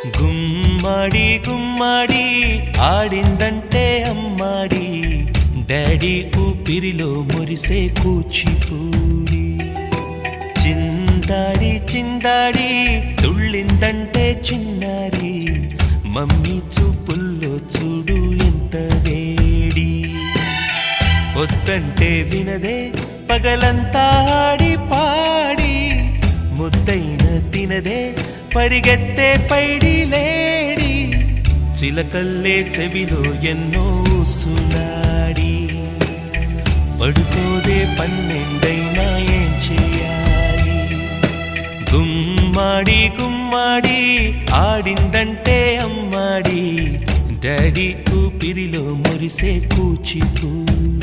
గుమ్మడి గుమ్మడి ఆడిందంటే అమ్మాడి, daddy ఊపిరిలో మురిసే కూచిపూడి. చిందాడి చిందాడి తుళ్ళిందంటే చిన్నారి, మమ్మీ చూపుల్లో చూడు ఎంత వేడి. వద్దంటే వినదే పగలంతా ఆడి పాడి, ముద్దైన తినదే పరిగెత్తే పైడి లేడి. చిలకల్లే చెవిలో ఎన్నో సులాడి, పడుకోదే పన్నెండైనా ఏం చేయాలి. గుమ్మాడి గుమ్మాడి ఆడిందంటే అమ్మాడి, డాడీ ఊపిరిలో మురిసే కూచిపూడి.